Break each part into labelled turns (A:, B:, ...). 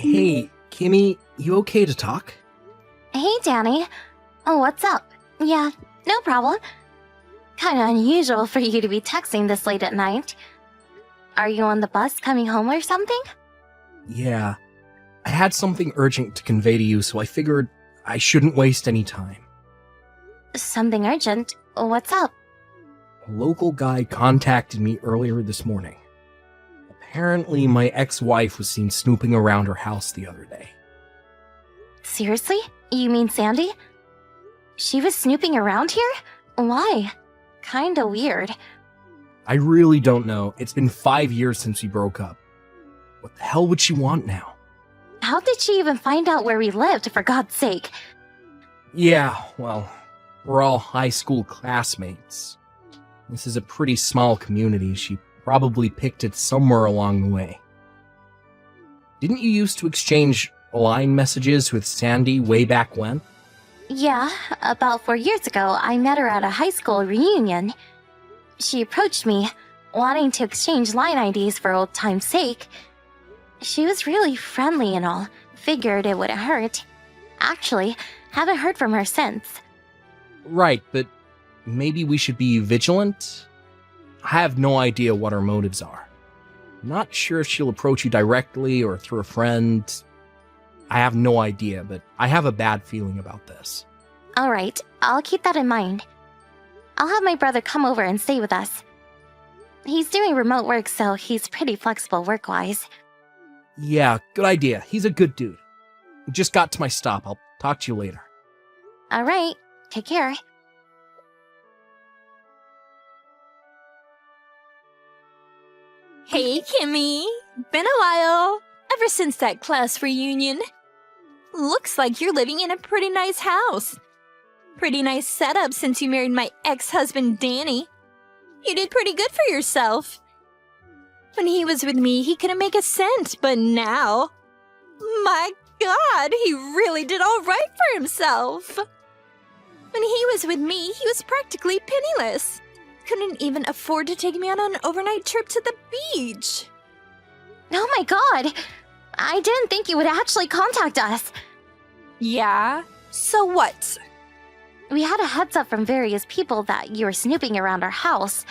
A: Hey, Kimmy, you okay to talk?
B: Hey, Danny. Oh, what's up? Yeah, no problem. Kinda unusual for you to be texting this late at night. Are you on the bus coming home or something?
A: Yeah. I had something urgent to convey to you, so I figured I shouldn't waste any time.
B: Something urgent? What's up?
A: A local guy contacted me earlier this morning. Apparently, my ex-wife was seen snooping around her house the other day.
B: Seriously? You mean Sandy? She was snooping around here? Why? Kinda weird.
A: I really don't know. It's been 5 years since we broke up. What the hell would she want now?
B: How did she even find out where we lived, for God's sake?
A: Yeah, well, we're all high school classmates. This is a pretty small community. She probably picked it somewhere along the way. Didn't you used to exchange line messages with Sandy way back when?
B: Yeah, about 4 years ago, I met her at a high school reunion. She approached me, wanting to exchange line IDs for old time's sake. She was really friendly and all. Figured it wouldn't hurt. Actually, haven't heard from her since.
A: Right, but maybe we should be vigilant? I have no idea what her motives are. Not sure if she'll approach you directly or through a friend. I have no idea, but I have a bad feeling about this.
B: Alright, I'll keep that in mind. I'll have my brother come over and stay with us. He's doing remote work, so he's pretty flexible work-wise.
A: Yeah, good idea. He's a good dude. Just got to my stop. I'll talk to you later.
B: Alright, take care.
C: Hey, Kimmy! Been a while. Ever since that class reunion. Looks like you're living in a pretty nice house. Pretty nice setup since you married my ex-husband, Danny. You did pretty good for yourself. When he was with me, he couldn't make a cent, but now... My God, he really did all right for himself. When he was with me, he was practically penniless. Couldn't even afford to take me on an overnight trip to the beach.
B: Oh my God! I didn't think you would actually contact us.
C: Yeah? So what?
B: We had a heads up from various people that you were snooping around our house.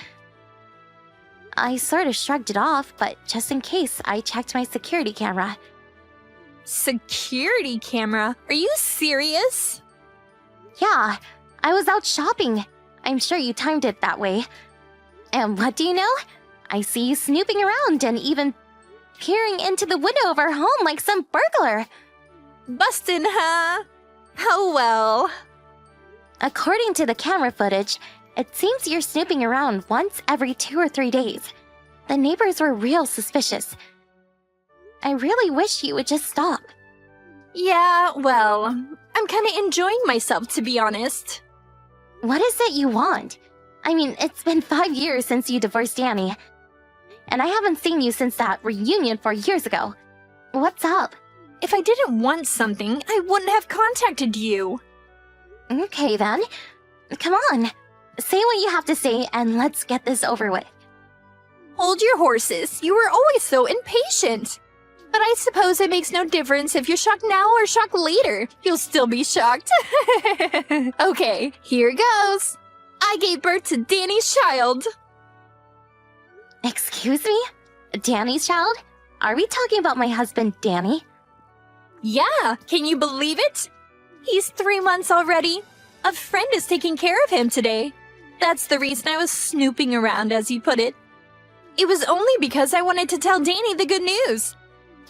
B: I sort of shrugged it off, but just in case, I checked my security camera.
C: Security camera? Are you serious?
B: Yeah, I was out shopping. I'm sure you timed it that way. And what do you know? I see you snooping around and even peering into the window of our home like some burglar.
C: Bustin', huh? Oh well.
B: According to the camera footage, it seems you're snooping around once every 2 or 3 days. The neighbors were real suspicious. I really wish you would just stop.
C: Yeah, well, I'm kinda enjoying myself, to be honest.
B: What is it you want? I mean, it's been 5 years since you divorced Danny. And I haven't seen you since that reunion 4 years ago. What's up?
C: If I didn't want something, I wouldn't have contacted you.
B: Okay then. Come on. Say what you have to say and let's get this over with.
C: Hold your horses. You were always so impatient. But I suppose it makes no difference if you're shocked now or shocked later. You'll still be shocked. Okay, here goes. I gave birth to Danny's child.
B: Excuse me? Danny's child? Are we talking about my husband, Danny?
C: Yeah, can you believe it? He's 3 months already. A friend is taking care of him today. That's the reason I was snooping around, as you put it. It was only because I wanted to tell Danny the good news.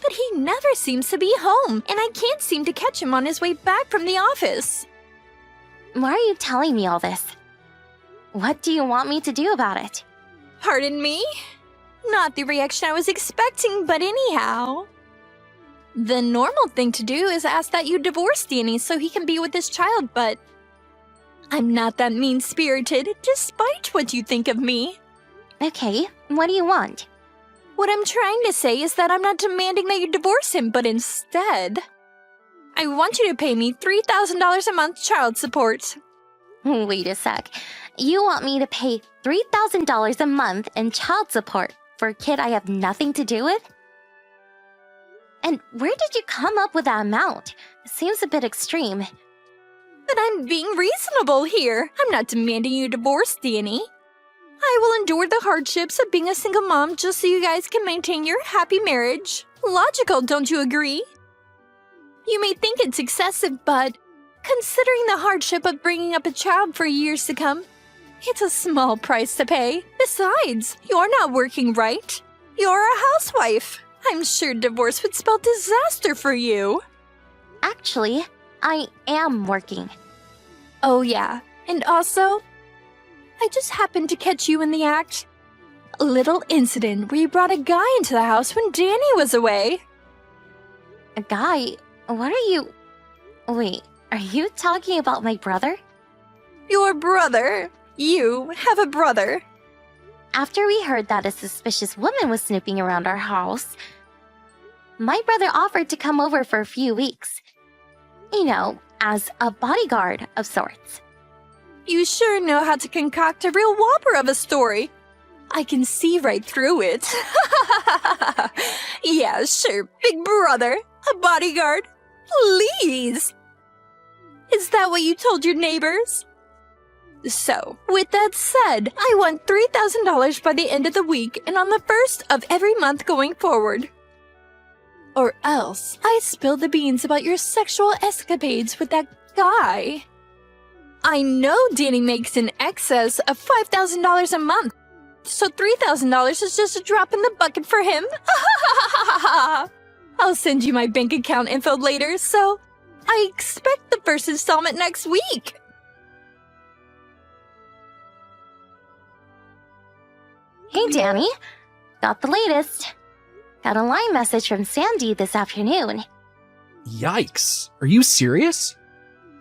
C: But he never seems to be home, and I can't seem to catch him on his way back from the office.
B: Why are you telling me all this? What do you want me to do about it?
C: Pardon me? Not the reaction I was expecting, but anyhow. The normal thing to do is ask that you divorce Danny so he can be with his child, but I'm not that mean-spirited, despite what you think of me.
B: Okay, what do you want?
C: What I'm trying to say is that I'm not demanding that you divorce him, but instead, I want you to pay me $3,000 a month child support.
B: Wait a sec. You want me to pay $3,000 a month in child support for a kid I have nothing to do with? And where did you come up with that amount? Seems a bit extreme.
C: But I'm being reasonable here. I'm not demanding you divorce, Danny. I will endure the hardships of being a single mom just so you guys can maintain your happy marriage. Logical, don't you agree? You may think it's excessive, but considering the hardship of bringing up a child for years to come, it's a small price to pay. Besides, you're not working, right? You're a housewife. I'm sure divorce would spell disaster for you.
B: Actually, I am working.
C: Oh yeah, and also, I just happened to catch you in the act. A little incident where you brought a guy into the house when Danny was away.
B: A guy? What are you... Wait, are you talking about my brother?
C: Your brother? You have a brother?
B: After we heard that a suspicious woman was snooping around our house, my brother offered to come over for a few weeks. You know, as a bodyguard of sorts.
C: You sure know how to concoct a real whopper of a story. I can see right through it. Yeah, sure, big brother. A bodyguard. Please. Is that what you told your neighbors? So, with that said, I want $3,000 by the end of the week and on the first of every month going forward. Or else, I spill the beans about your sexual escapades with that guy. I know Danny makes in excess of $5,000 a month, so $3,000 is just a drop in the bucket for him. I'll send you my bank account info later, so I expect the first installment next week.
B: Hey, Danny. Got the latest. Got a line message from Sandy this afternoon.
A: Yikes. Are you serious?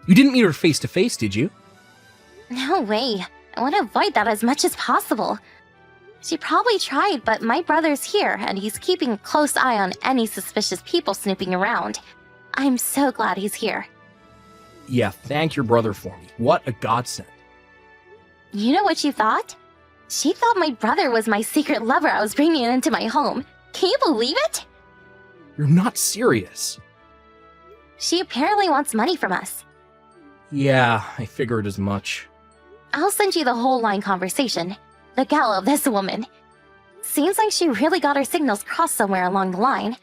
A: You didn't meet her face to face, did you?
B: No way. I want to avoid that as much as possible. She probably tried, but my brother's here, and he's keeping a close eye on any suspicious people snooping around. I'm so glad he's here.
A: Yeah, thank your brother for me. What a godsend.
B: You know what she thought? She thought my brother was my secret lover I was bringing into my home. Can you believe it?
A: You're not serious.
B: She apparently wants money from us.
A: Yeah, I figured as much.
B: I'll send you the whole line conversation. The gal of this woman. Seems like she really got her signals crossed somewhere along the line.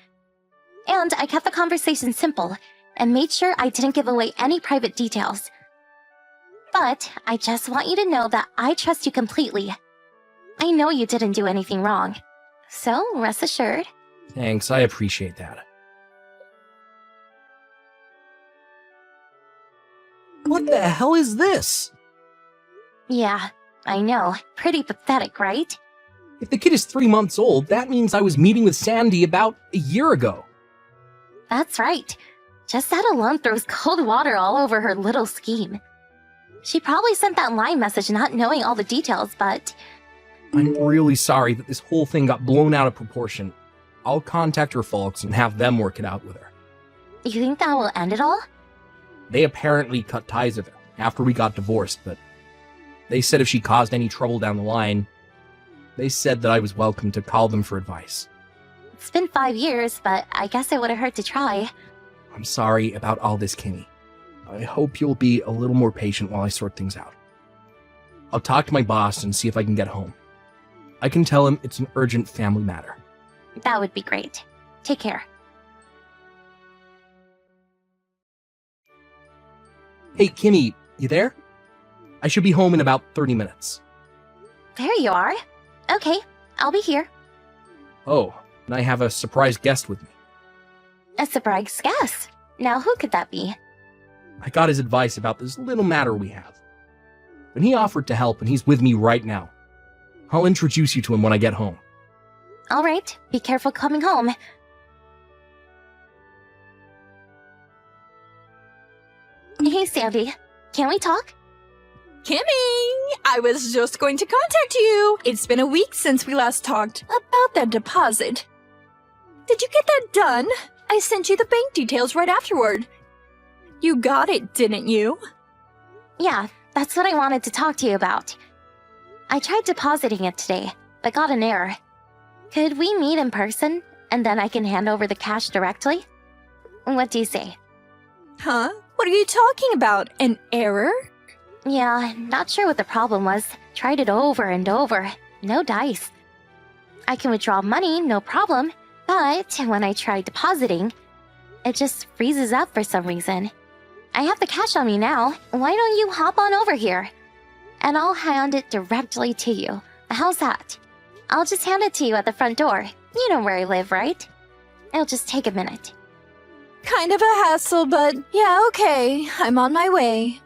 B: And I kept the conversation simple and made sure I didn't give away any private details. But I just want you to know that I trust you completely. I know you didn't do anything wrong. So rest assured.
A: Thanks, I appreciate that. What the hell is this?
B: Yeah, I know. Pretty pathetic, right?
A: If the kid is 3 months old, that means I was meeting with Sandy about a year ago.
B: That's right. Just that alone throws cold water all over her little scheme. She probably sent that line message not knowing all the details, but...
A: I'm really sorry that this whole thing got blown out of proportion. I'll contact her folks and have them work it out with her.
B: You think that will end it all?
A: They apparently cut ties with her after we got divorced, but they said if she caused any trouble down the line, they said that I was welcome to call them for advice.
B: It's been 5 years, but I guess it would have hurt to try.
A: I'm sorry about all this, Kimmy. I hope you'll be a little more patient while I sort things out. I'll talk to my boss and see if I can get home. I can tell him it's an urgent family matter.
B: That would be great. Take care.
A: Hey, Kimmy, you there? I should be home in about 30 minutes.
B: There you are. Okay, I'll be here.
A: Oh, and I have a surprise guest with me.
B: A surprise guest. Now who could that be?
A: I got his advice about this little matter we have. And he offered to help, and he's with me right now. I'll introduce you to him when I get home.
B: All right, be careful coming home. Hey, Sandy. Can we talk?
C: Kimmy, I was just going to contact you. It's been a week since we last talked about that deposit. Did you get that done? I sent you the bank details right afterward. You got it, didn't you?
B: Yeah, that's what I wanted to talk to you about. I tried depositing it today, but got an error. Could we meet in person? and then I can hand over the cash directly? What do you say?
C: Huh? What are you talking about? An error?
B: Yeah, not sure what the problem was. Tried it over and over. No dice. I can withdraw money, no problem, but when I try depositing, it just freezes up for some reason. I have the cash on me now. Why don't you hop on over here? And I'll hand it directly to you. How's that? I'll just hand it to you at the front door. You know where I live, right? It'll just take a minute.
C: Kind of a hassle, but yeah, okay. I'm on my way.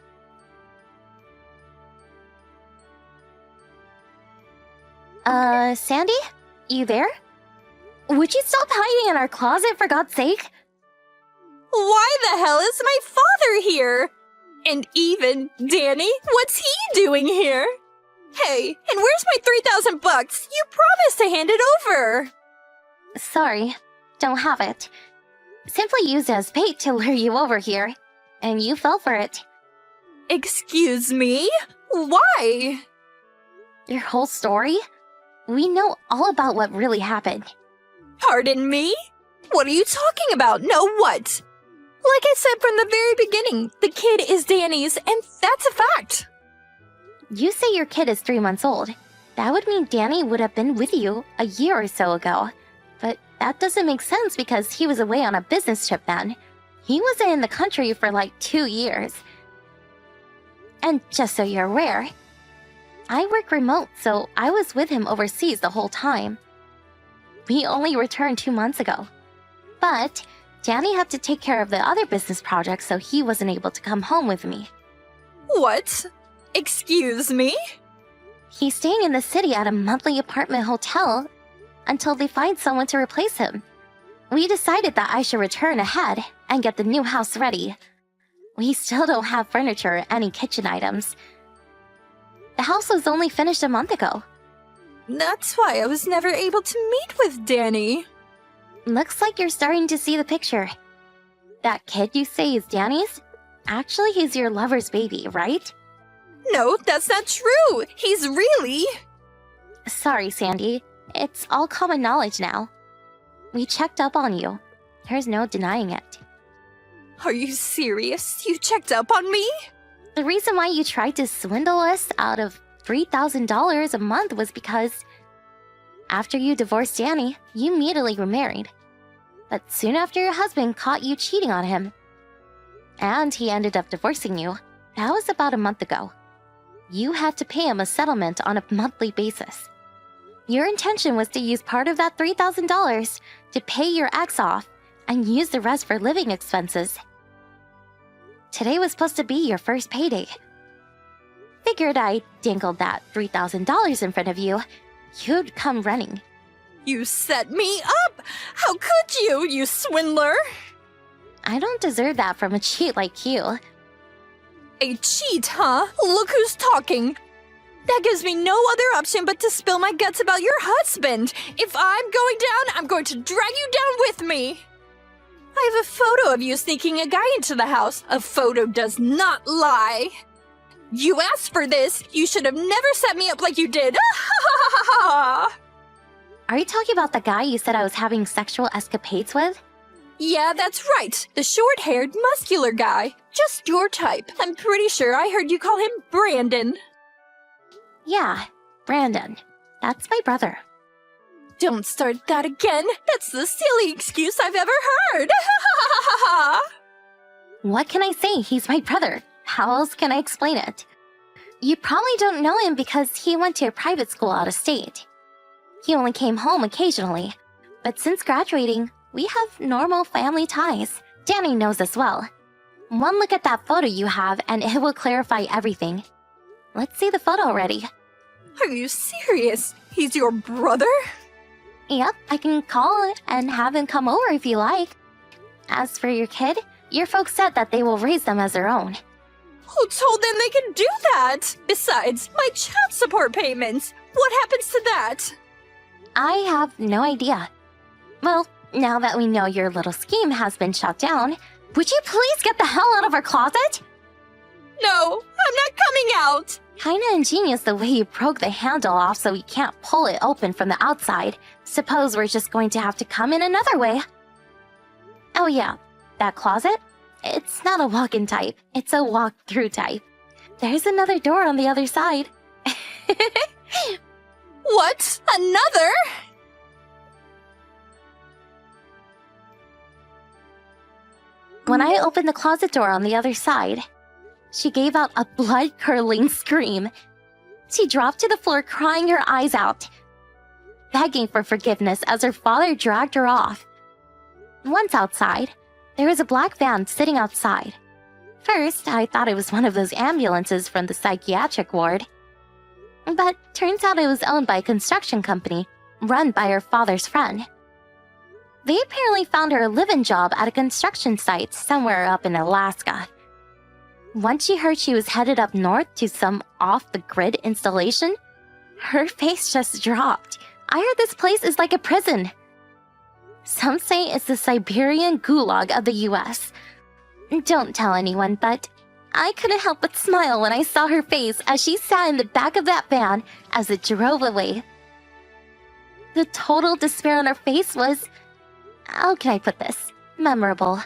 B: Sandy? You there? Would you stop hiding in our closet, for God's sake?
C: Why the hell is my father here? And even Danny, what's he doing here? Hey, and where's my 3,000 bucks? You promised to hand it over.
B: Sorry, don't have it. Simply used as bait to lure you over here, and you fell for it.
C: Excuse me? Why?
B: Your whole story? We know all about what really happened.
C: Pardon me? What are you talking about? No what? Like I said from the very beginning, the kid is Danny's, and that's a fact.
B: You say your kid is 3 months old. That would mean Danny would have been with you a year or so ago. But that doesn't make sense because he was away on a business trip then. He wasn't in the country for like 2 years. And just so you're aware, I work remote, so I was with him overseas the whole time. We only returned 2 months ago. But Danny had to take care of the other business projects, so he wasn't able to come home with me.
C: What? Excuse me?
B: He's staying in the city at a monthly apartment hotel until they find someone to replace him. We decided that I should return ahead and get the new house ready. We still don't have furniture or any kitchen items. The house was only finished a month ago.
C: That's why I was never able to meet with Danny.
B: Looks like you're starting to see the picture. That kid you say is Danny's? Actually, he's your lover's baby, right?
C: No, that's not true. He's really...
B: Sorry, Sandy. It's all common knowledge now. We checked up on you. There's no denying it.
C: Are you serious? You checked up on me?
B: The reason why you tried to swindle us out of $3,000 a month was because after you divorced Danny, you immediately remarried. But soon after your husband caught you cheating on him, and he ended up divorcing you, that was about a month ago. You had to pay him a settlement on a monthly basis. Your intention was to use part of that $3,000 to pay your ex off and use the rest for living expenses. Today was supposed to be your first payday. Figured I dangled that $3,000 in front of you, you'd come running.
C: You set me up! How could you, you swindler?
B: I don't deserve that from a cheat like you.
C: A cheat, huh? Look who's talking. That gives me no other option but to spill my guts about your husband. If I'm going down, I'm going to drag you down with me. I have a photo of you sneaking a guy into the house. A photo does not lie. You asked for this. You should have never set me up like you did.
B: Are you talking about the guy you said I was having sexual escapades with?
C: Yeah, that's right. The short-haired, muscular guy. Just your type. I'm pretty sure I heard you call him Brandon.
B: Yeah, Brandon. That's my brother.
C: Don't start that again. That's the silly excuse I've ever heard.
B: What can I say? He's my brother. How else can I explain it? You probably don't know him because he went to a private school out of state. He only came home occasionally. But since graduating, we have normal family ties. Danny knows as well. One look at that photo you have and it will clarify everything. Let's see the photo already.
C: Are you serious? He's your brother?
B: Yep, I can call it and have him come over if you like. As for your kid, your folks said that they will raise them as their own.
C: Who told them they could do that? Besides, my child support payments. What happens to that?
B: I have no idea. Well, now that we know your little scheme has been shut down, would you please get the hell out of our closet?
C: No, I'm not coming out!
B: Kinda ingenious the way you broke the handle off so we can't pull it open from the outside. Suppose we're just going to have to come in another way. Oh yeah, that closet? It's not a walk-in type, it's a walk-through type. There's another door on the other side.
C: What? Another?
B: When I opened the closet door on the other side, she gave out a blood-curdling scream. She dropped to the floor crying her eyes out, begging for forgiveness as her father dragged her off. Once outside, there was a black van sitting outside. First, I thought it was one of those ambulances from the psychiatric ward. But turns out it was owned by a construction company, run by her father's friend. They apparently found her a live-in job at a construction site somewhere up in Alaska. Once she heard she was headed up north to some off-the-grid installation, her face just dropped. I heard this place is like a prison. Some say it's the Siberian gulag of the US. Don't tell anyone, but I couldn't help but smile when I saw her face as she sat in the back of that van as it drove away. The total despair on her face was, how can I put this, memorable.